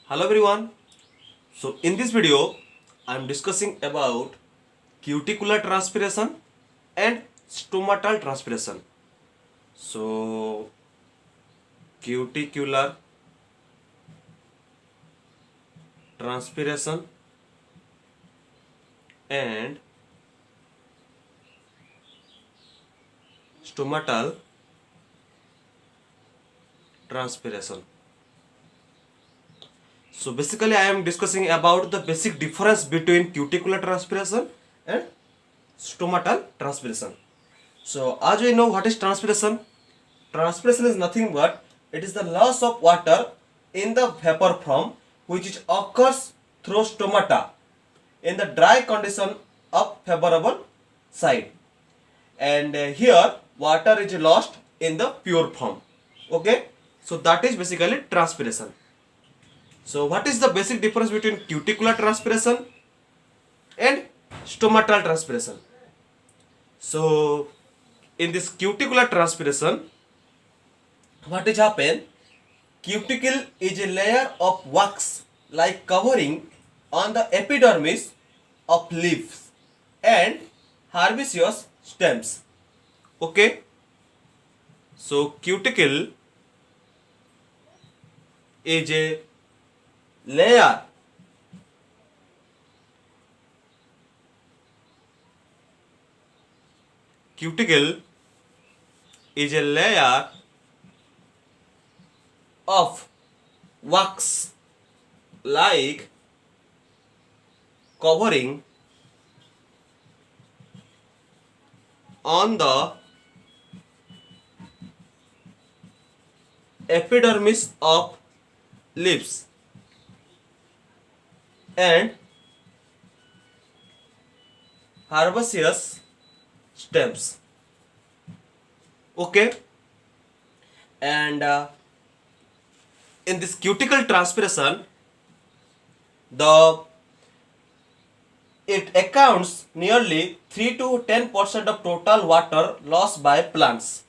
Hello everyone. So in this video I am discussing about cuticular transpiration and stomatal transpiration. So cuticular transpiration and stomatal transpiration. So basically I am discussing about the basic difference between cuticular transpiration and stomatal transpiration. So as we know what is transpiration? Transpiration is nothing but it is the loss of water in the vapor form which occurs through stomata in the dry condition of favorable side, and here water is lost in the pure form. Okay, so that is basically transpiration. So what is the basic difference between cuticular transpiration and stomatal transpiration? So in this cuticular transpiration, what is happen? Cuticle is a layer of wax like covering on the epidermis of leaves and herbaceous stems. Okay, so is a layer cuticle is a layer of wax like covering on the epidermis of leaves and herbaceous stems. Okay, and in this cuticle transpiration, the it accounts nearly 3 to 10% of total water lost by plants.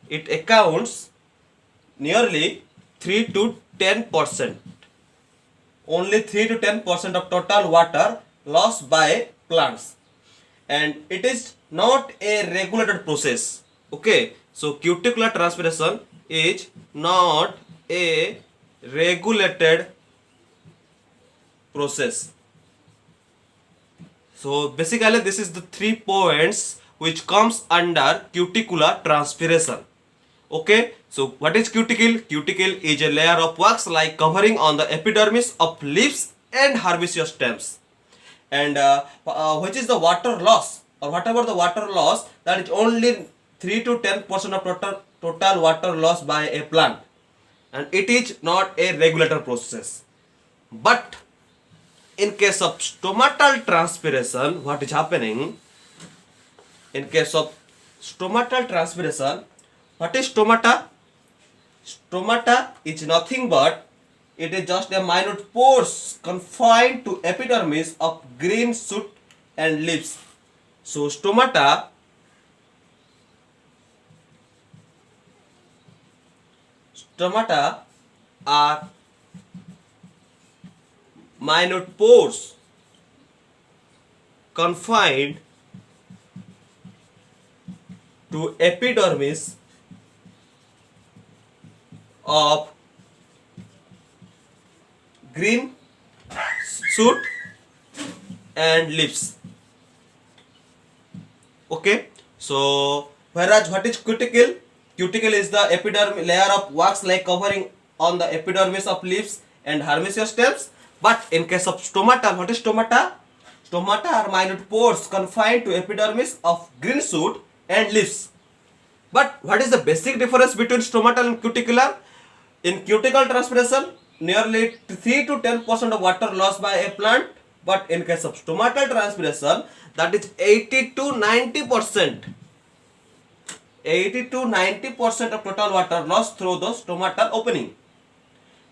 It accounts nearly 3 to 10%. Only 3 to 10% of total water lost by plants. And it is not a regulated process. Okay, so cuticular transpiration is not a regulated process. So basically this is the 3 points which comes under cuticular transpiration. Okay, so what is cuticle? Cuticle is a layer of wax like covering on the epidermis of leaves and herbaceous stems. And which is the water loss, or whatever the water loss, that is only 3 to 10% of total water loss by a plant, and it is not a regulator process. But in case of stomatal transpiration, what is happening? In case of stomatal transpiration, what is stomata? Stomata is nothing but it is just a minute pores confined to epidermis of green shoot and leaves. So stomata are minute pores confined to epidermis of green shoot and leaves. Okay, so whereas what is cuticle? Cuticle is the epidermis layer of wax like covering on the epidermis of leaves and herbaceous stems. But in case of stomata, what is stomata? Stomata are minute pores confined to epidermis of green shoot and leaves. But what is the basic difference between stomatal and cuticular? In cuticle transpiration, nearly 3 to 10% of water lost by a plant. But in case of stomatal transpiration, that is 80 to 90%. 80 to 90% of total water lost through the stomatal opening.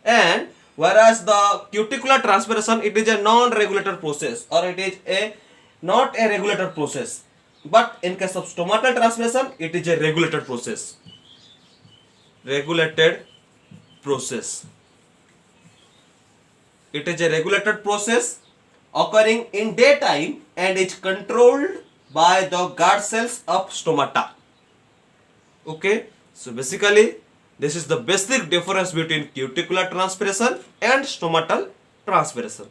And whereas the cuticular transpiration, it is a non-regulated process, or it is a not a regulated process. But in case of stomatal transpiration, it is a regulated process. Regulated process. It is a regulated process occurring in daytime and is controlled by the guard cells of stomata. Okay, so basically this is the basic difference between cuticular transpiration and stomatal transpiration.